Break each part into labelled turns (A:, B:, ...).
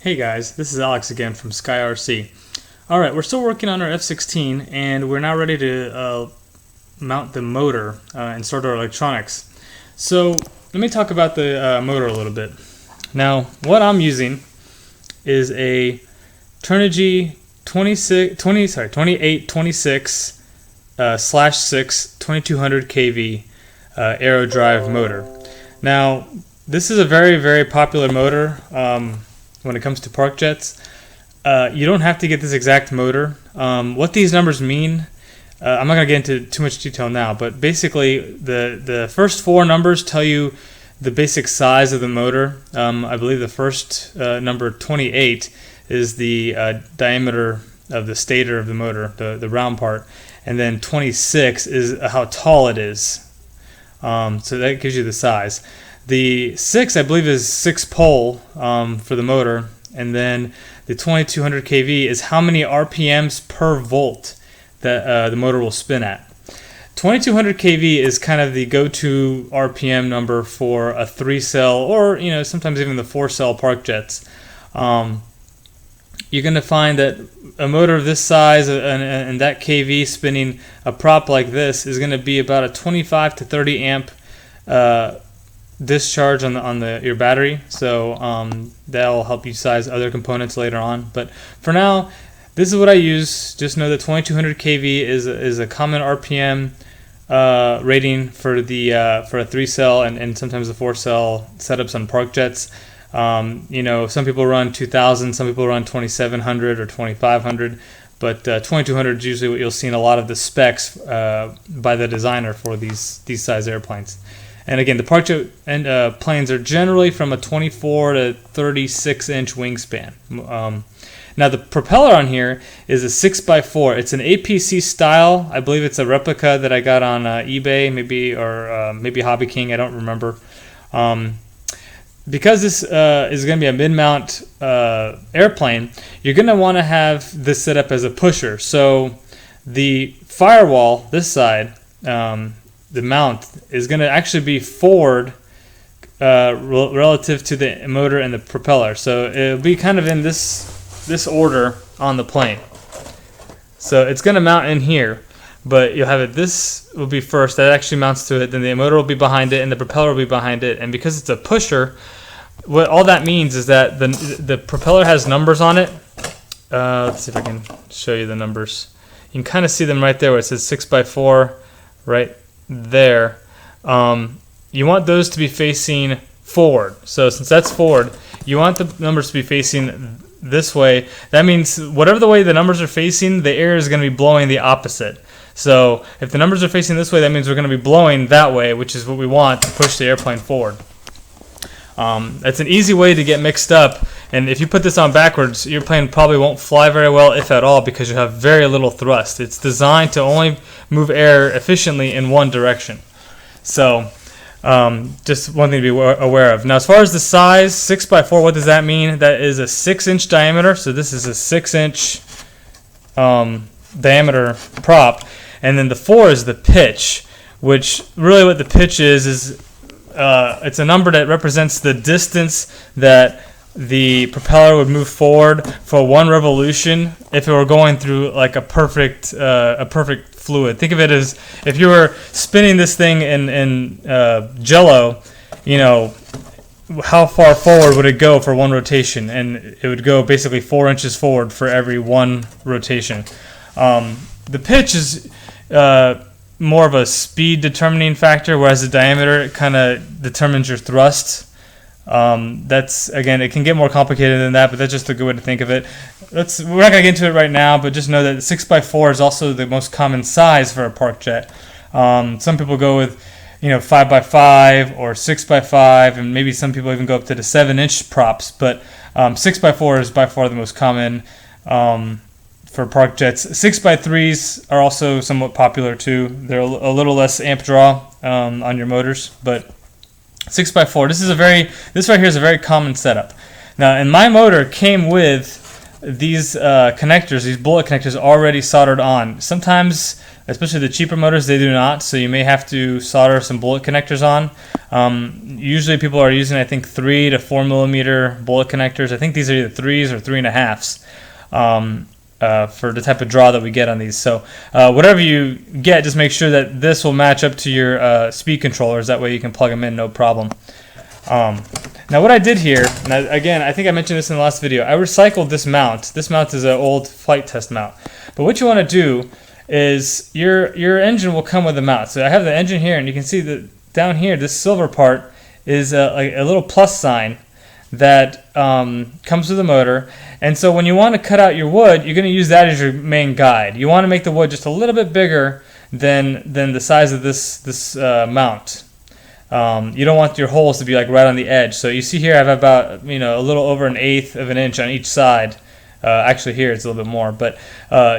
A: Hey guys, this is Alex again from SkyRC. Alright, we're still working on our F-16 and we're now ready to mount the motor and start our electronics. So let me talk about the motor a little bit. Now what I'm using is a Turnigy 2826 /6 2200 kV aerodrive motor. Now this is a very popular motor when it comes to park jets. You don't have to get this exact motor. What these numbers mean, I'm not going to get into too much detail now, but basically the first four numbers tell you the basic size of the motor. I believe the first number 28 is the diameter of the stator of the motor, the round part, and then 26 is how tall it is. So that gives you the size. The 6, I believe, is 6 pole for the motor, and then the 2200 kV is how many RPMs per volt that the motor will spin at. 2200 kV is kind of the go-to RPM number for a 3-cell or sometimes even the 4-cell park jets. You're going to find that a motor of this size and that kV spinning a prop like this is going to be about a 25 to 30 amp discharge on your battery, so that'll help you size other components later on. But for now, this is what I use. Just know that 2200 kV is a common RPM rating for a 3-cell and sometimes the 4-cell setups on park jets. Some people run 2000, some people run 2700 or 2500, but 2200 is usually what you'll see in a lot of the specs by the designer for these size airplanes. And again, the park jet planes are generally from a 24 to 36 inch wingspan. Now the propeller on here is a 6x4. It's an APC style. I believe it's a replica that I got on eBay, maybe Hobby King. I don't remember. Because this is going to be a mid-mount airplane, you're going to want to have this set up as a pusher. So the firewall, this side, the mount is going to actually be forward relative to the motor and the propeller. So it'll be kind of in this order on the plane. So it's going to mount in here, but you'll have it. This will be first. That actually mounts to it. Then the motor will be behind it, and the propeller will be behind it. And because it's a pusher, what all that means is that the propeller has numbers on it. Let's see if I can show you the numbers. You can kind of see them right there where it says 6x4 right there. You want those to be facing forward. So since that's forward, you want the numbers to be facing this way. That means whatever the way the numbers are facing, the air is going to be blowing the opposite. So if the numbers are facing this way, that means we're going to be blowing that way, which is what we want to push the airplane forward. That's an easy way to get mixed up, and if you put this on backwards, your plane probably won't fly very well, if at all, because you have very little thrust. It's designed to only move air efficiently in one direction. So just one thing to be aware of. Now as far as the size, 6x4, what does that mean? That is a 6-inch diameter, so this is a 6-inch diameter prop, and then the 4 is the pitch, which really what the pitch is it's a number that represents the distance that the propeller would move forward for one revolution if it were going through like a perfect fluid. Think of it as if you were spinning this thing in Jello, how far forward would it go for one rotation? And it would go basically 4 inches forward for every one rotation. The pitch is more of a speed determining factor, whereas the diameter kind of determines your thrust. That's, again, it can get more complicated than that, but that's just a good way to think of it. We're not going to get into it right now, but just know that 6x4 is also the most common size for a park jet. Some people go with 5x5 or 6x5, and maybe some people even go up to the 7-inch props, but 6x4 is by far the most common for park jets. 6x3s are also somewhat popular too. They're a little less amp draw on your motors, but 6x4. This right here is a very common setup. Now, and my motor came with these connectors, these bullet connectors already soldered on. Sometimes especially the cheaper motors, they do not. So you may have to solder some bullet connectors on. Usually people are using, I think, 3 to 4 millimeter bullet connectors. I think these are either 3s or 3.5s. For the type of draw that we get on these. So whatever you get, just make sure that this will match up to your speed controllers. That way you can plug them in, no problem. Now what I did here, and again, I think I mentioned this in the last video, I recycled this mount. This mount is an old flight test mount. But what you want to do is your engine will come with a mount. So I have the engine here, and you can see that down here, this silver part is a little plus sign that comes with the motor. And so when you want to cut out your wood, you're going to use that as your main guide. You want to make the wood just a little bit bigger than the size of this mount. You don't want your holes to be like right on the edge. So you see here I have about a little over 1/8 of an inch on each side. Actually here it's a little bit more, but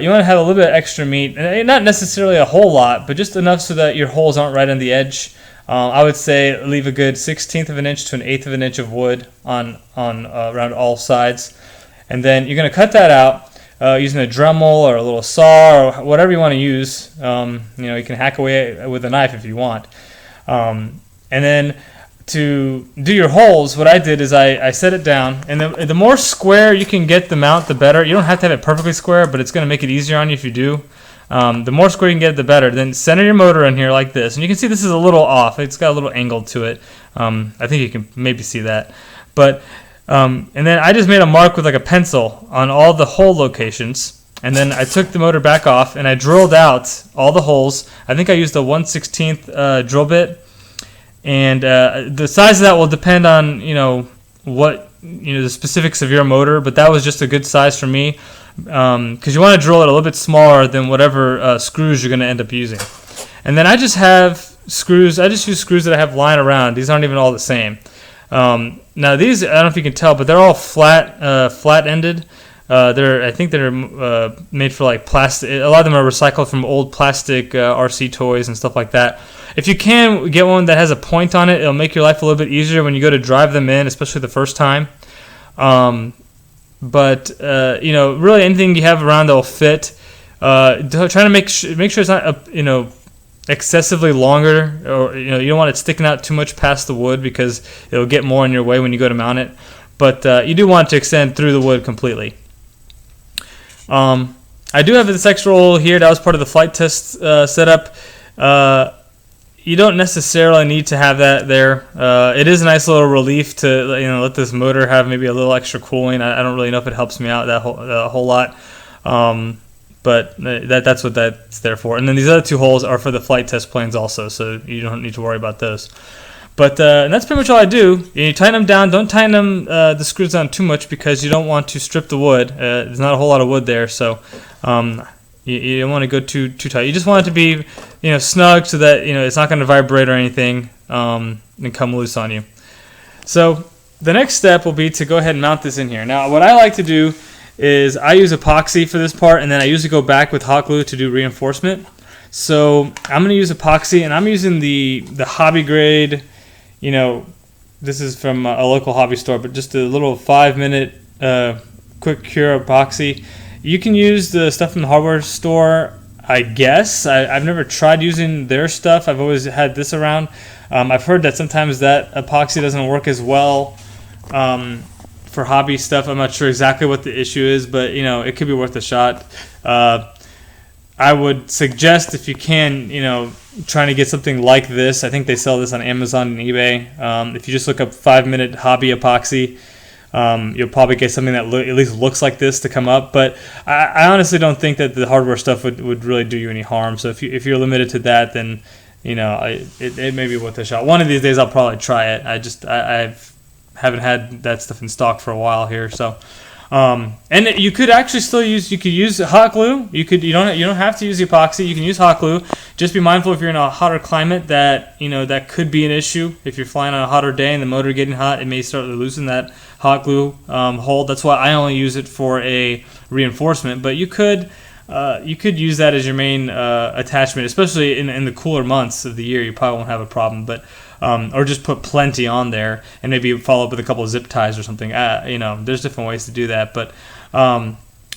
A: you want to have a little bit extra meat, and not necessarily a whole lot, but just enough so that your holes aren't right on the edge. I would say leave a good 1/16 of an inch to 1/8 of an inch of wood on around all sides, and then you're going to cut that out using a Dremel or a little saw or whatever you want to use. You can hack away with a knife if you want. And then to do your holes, what I did is I set it down, and the more square you can get the mount, the better. You don't have to have it perfectly square, but it's going to make it easier on you if you do. The more square you can get, the better. Then center your motor in here like this, and you can see this is a little off. It's got a little angle to it. I think you can maybe see that. But and then I just made a mark with like a pencil on all the hole locations. And then I took the motor back off, and I drilled out all the holes. I think I used a 1/16 drill bit. And the size of that will depend on what the specifics of your motor, but that was just a good size for me because you want to drill it a little bit smaller than whatever screws you're going to end up using. And then I just have screws. I just use screws that I have lying around. These aren't even all the same. Now these, I don't know if you can tell, but they're all flat-ended. I think they're made for like plastic. A lot of them are recycled from old plastic RC toys and stuff like that. If you can get one that has a point on it, it'll make your life a little bit easier when you go to drive them in, especially the first time. But really anything you have around that will fit. Trying to make sure it's not excessively longer, or you don't want it sticking out too much past the wood because it'll get more in your way when you go to mount it. But you do want it to extend through the wood completely. I do have this extra hole here. That was part of the flight test setup. You don't necessarily need to have that there. It is a nice little relief to let this motor have maybe a little extra cooling. I don't really know if it helps me out that whole lot, but that's what that's there for. And then these other 2 holes are for the flight test planes also, so you don't need to worry about those. But and that's pretty much all I do. You tighten them down. Don't tighten them the screws down too much because you don't want to strip the wood. There's not a whole lot of wood there, so you don't want to go too tight. You just want it to be snug so that it's not going to vibrate or anything and come loose on you. So the next step will be to go ahead and mount this in here. Now what I like to do is I use epoxy for this part, and then I usually go back with hot glue to do reinforcement. So I'm going to use epoxy, and I'm using the hobby grade. This is from a local hobby store, but just a little 5-minute quick cure epoxy. You can use the stuff from the hardware store, I guess. I've never tried using their stuff. I've always had this around. I've heard that sometimes that epoxy doesn't work as well for hobby stuff. I'm not sure exactly what the issue is, but it could be worth a shot. I would suggest, if you can, trying to get something like this. I think they sell this on Amazon and eBay. If you just look up 5-minute hobby epoxy, you'll probably get something that at least looks like this to come up. But I honestly don't think that the hardware stuff would really do you any harm. So if you're limited to that, then it may be worth a shot. One of these days I'll probably try it. I haven't had that stuff in stock for a while here, so. And you could actually still use hot glue. You don't have to use epoxy. You can use hot glue. Just be mindful if you're in a hotter climate that that could be an issue. If you're flying on a hotter day and the motor getting hot, it may start to loosen that hot glue hold. That's why I only use it for a reinforcement. But you could use that as your main attachment, especially in the cooler months of the year. You probably won't have a problem, but. Or just put plenty on there and maybe follow up with a couple of zip ties or something. There's different ways to do that, but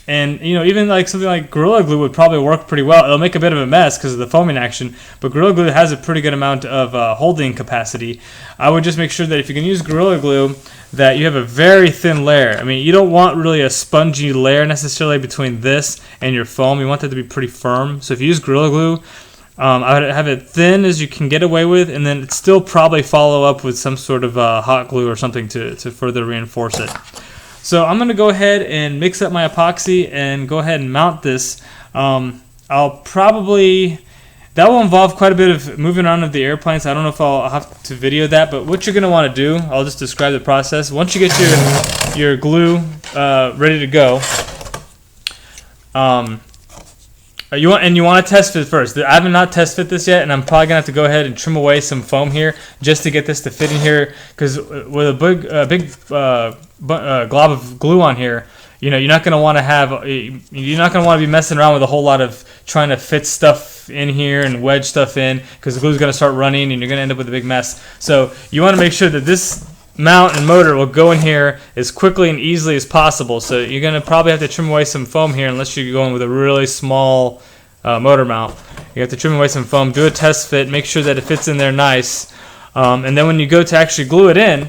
A: And even like something like Gorilla Glue would probably work pretty well. It'll make a bit of a mess because of the foaming action, but Gorilla Glue has a pretty good amount of holding capacity. I would just make sure that if you can use Gorilla Glue, that you have a very thin layer. I mean, you don't want really a spongy layer necessarily between this and your foam. You want that to be pretty firm. So if you use Gorilla Glue, I would have it thin as you can get away with, and then still probably follow up with some sort of hot glue or something to further reinforce it. So I'm going to go ahead and mix up my epoxy and go ahead and mount this. I'll probably, that will involve quite a bit of moving around of the airplane, so I don't know if I'll have to video that, but what you're going to want to do, I'll just describe the process. Once you get your glue ready to go, you want to test fit first. I have not test fit this yet, and I'm probably gonna have to go ahead and trim away some foam here just to get this to fit in here. Because with a big glob of glue on here, you're not gonna want to be messing around with a whole lot of trying to fit stuff in here and wedge stuff in, because the glue's gonna start running and you're gonna end up with a big mess. So you want to make sure that this mount and motor will go in here as quickly and easily as possible. So you're going to probably have to trim away some foam here unless you're going with a really small motor mount. You have to trim away some foam, do a test fit, make sure that it fits in there nice. And then when you go to actually glue it in,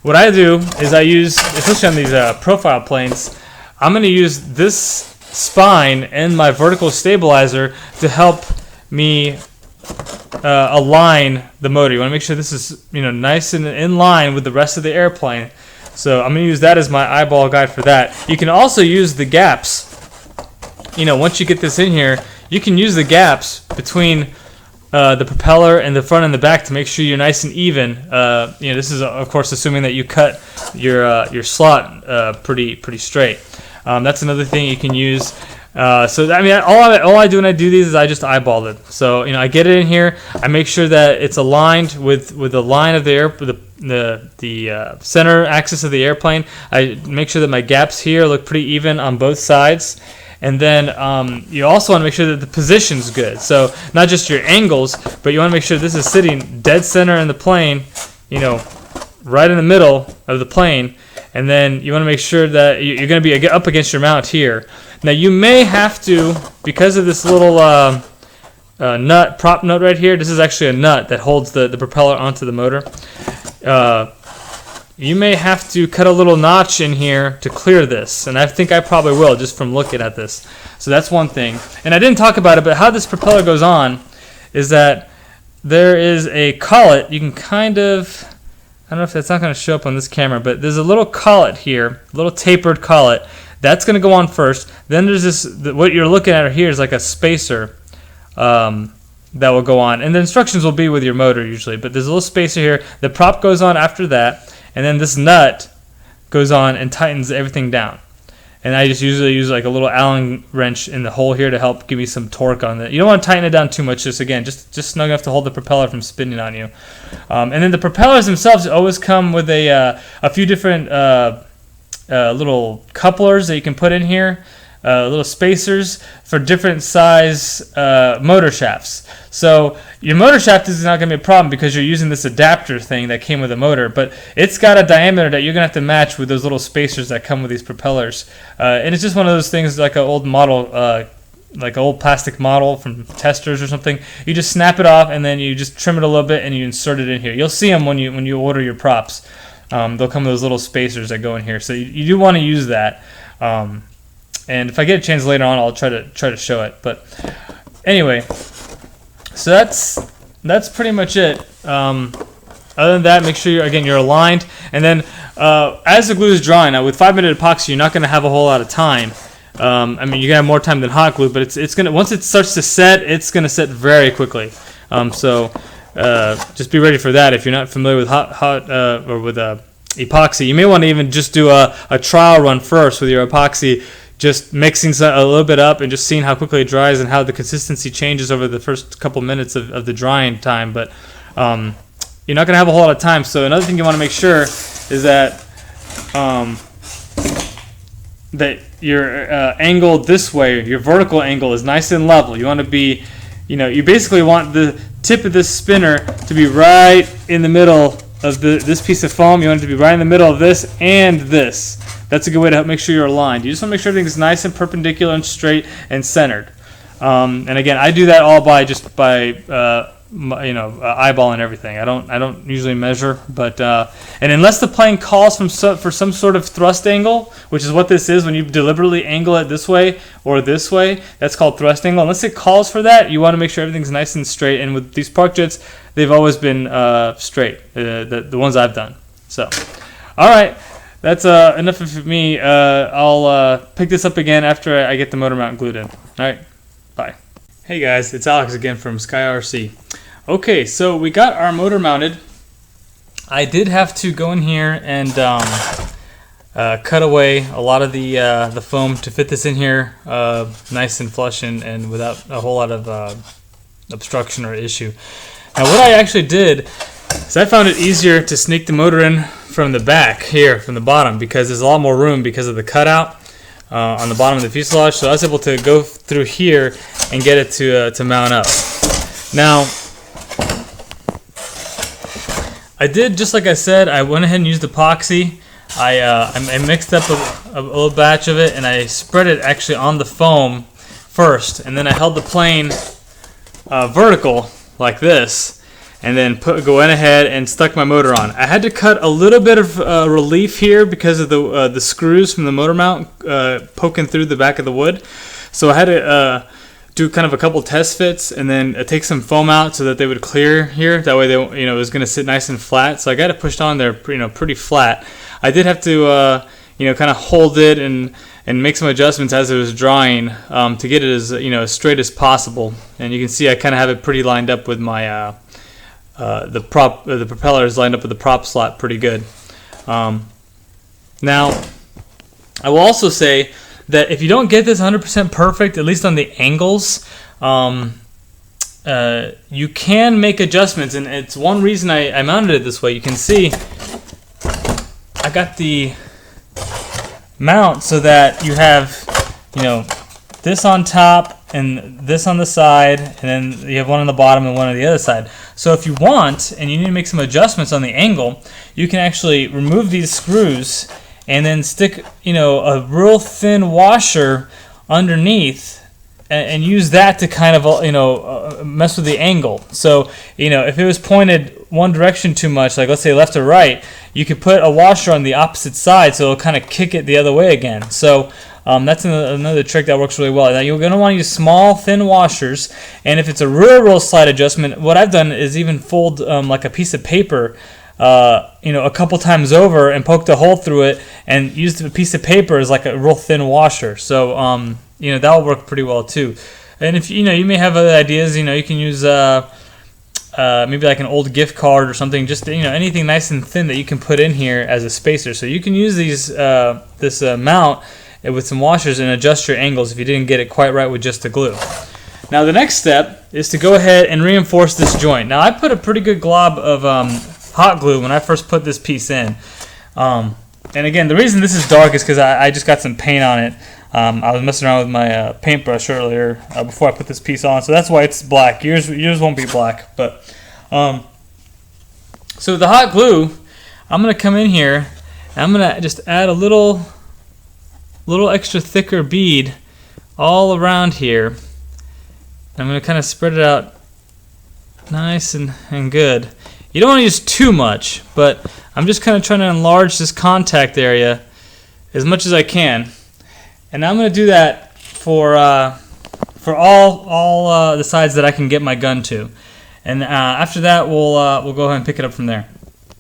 A: what I do is I use, especially on these profile planes, I'm going to use this spine and my vertical stabilizer to help me align the motor. You want to make sure this is nice and in line with the rest of the airplane. So I'm going to use that as my eyeball guide for that. You can also use the gaps. Once you get this in here, you can use the gaps between the propeller and the front and the back to make sure you're nice and even. This is of course assuming that you cut your slot pretty straight. That's another thing you can use. So I mean, all I do when I do these is I just eyeball it. So I get it in here. I make sure that it's aligned with the line of the center axis of the airplane. I make sure that my gaps here look pretty even on both sides. And then you also want to make sure that the position's good. So not just your angles, but you want to make sure this is sitting dead center in the plane, right in the middle of the plane. And then you want to make sure that you're going to be up against your mount here. Now you may have to, because of this little prop nut right here, this is actually a nut that holds the propeller onto the motor. You may have to cut a little notch in here to clear this, and I think I probably will just from looking at this. So that's one thing. And I didn't talk about it, but how this propeller goes on is that there is a collet. You can kind of, I don't know if that's not going to show up on this camera, but there's a little collet here, a little tapered collet. That's going to go on first. Then there's this, what you're looking at here is like a spacer that will go on. And the instructions will be with your motor usually, but there's a little spacer here. The prop goes on after that, and then this nut goes on and tightens everything down. And I just usually use like a little Allen wrench in the hole here to help give me some torque on it. You don't want to tighten it down too much, just snug enough to hold the propeller from spinning on you. And then the propellers themselves always come with a few different little couplers that you can put in here, little spacers for different size motor shafts. So your motor shaft is not going to be a problem because you're using this adapter thing that came with the motor, but it's got a diameter that you're going to have to match with those little spacers that come with these propellers. And it's just one of those things like an old model, like an old plastic model from Testors or something. You just snap it off and then you just trim it a little bit and you insert it in here. You'll see them when you order your props. They'll come with those little spacers that go in here, so you do want to use that. And if I get a chance later on, I'll try to show it. But anyway, so that's pretty much it. Other than that, make sure you're aligned. And then as the glue is drying, now with 5-minute epoxy, you're not going to have a whole lot of time. I mean, you're gonna have more time than hot glue, but it's gonna, once it starts to set, it's gonna set very quickly. So just be ready for that. If you're not familiar with or with epoxy, you may want to even just do a trial run first with your epoxy, just mixing a little bit up and just seeing how quickly it dries and how the consistency changes over the first couple minutes of the drying time. But you're not going to have a whole lot of time. So another thing you want to make sure is that that your angle this way, your vertical angle, is nice and level. You want to be, you basically want the tip of this spinner to be right in the middle of this piece of foam. You want it to be right in the middle of this and this. That's a good way to help make sure you're aligned. You just want to make sure everything's nice and perpendicular and straight and centered. And again, I do that all by eyeballing everything. I don't usually measure, but and unless the plane calls for some sort of thrust angle, which is what this is when you deliberately angle it this way or this way, that's called thrust angle. Unless it calls for that, you want to make sure everything's nice and straight. And with these park jets, they've always been straight. The ones I've done. So, all right, that's enough of me. I'll pick this up again after I get the motor mount glued in. All right, bye. Hey guys, it's Alex again from SkyRC. Okay, so we got our motor mounted. I did have to go in here and cut away a lot of the foam to fit this in here nice and flush and without a whole lot of obstruction or issue. Now what I actually did is I found it easier to sneak the motor in from the back here, from the bottom, because there's a lot more room because of the cutout on the bottom of the fuselage. So I was able to go through here and get it to mount up. Now, I did, just like I said, I went ahead and used epoxy. I mixed up a little batch of it, and I spread it actually on the foam first, and then I held the plane vertical like this, and then went ahead and stuck my motor on. I had to cut a little bit of relief here because of the screws from the motor mount poking through the back of the wood. So I had to do kind of a couple test fits and then take some foam out so that they would clear here. That way, it was going to sit nice and flat. So I got it pushed on there, pretty flat. I did have to, kind of hold it and make some adjustments as it was drying to get it as straight as possible. And you can see I kind of have it pretty lined up with my the propeller is lined up with the prop slot pretty good. Now, I will also say that if you don't get this 100% perfect, at least on the angles, you can make adjustments, and it's one reason I mounted it this way. You can see I got the mount so that you have, this on top and this on the side, and then you have one on the bottom and one on the other side. So if you want, and you need to make some adjustments on the angle, you can actually remove these screws and then stick, a real thin washer underneath and use that to kind of, mess with the angle. So, if it was pointed one direction too much, like let's say left or right, you could put a washer on the opposite side so it'll kind of kick it the other way again. So that's another trick that works really well. Now you're going to want to use small, thin washers, and if it's a real slight adjustment, what I've done is even fold like a piece of paper a couple times over and poked a hole through it and used a piece of paper as like a real thin washer. So, that will work pretty well too. And if, you may have other ideas, you can use maybe like an old gift card or something, just, anything nice and thin that you can put in here as a spacer. So you can use this mount with some washers and adjust your angles if you didn't get it quite right with just the glue. Now the next step is to go ahead and reinforce this joint. Now I put a pretty good glob of hot glue when I first put this piece in. And again, the reason this is dark is because I just got some paint on it. I was messing around with my paintbrush earlier before I put this piece on, so that's why it's black. Yours won't be black. But so the hot glue, I'm going to come in here and I'm going to just add a little extra thicker bead all around here. I'm going to kind of spread it out nice and good. You don't want to use too much, but I'm just kind of trying to enlarge this contact area as much as I can. And I'm going to do that for all the sides that I can get my gun to. And after that, we'll go ahead and pick it up from there.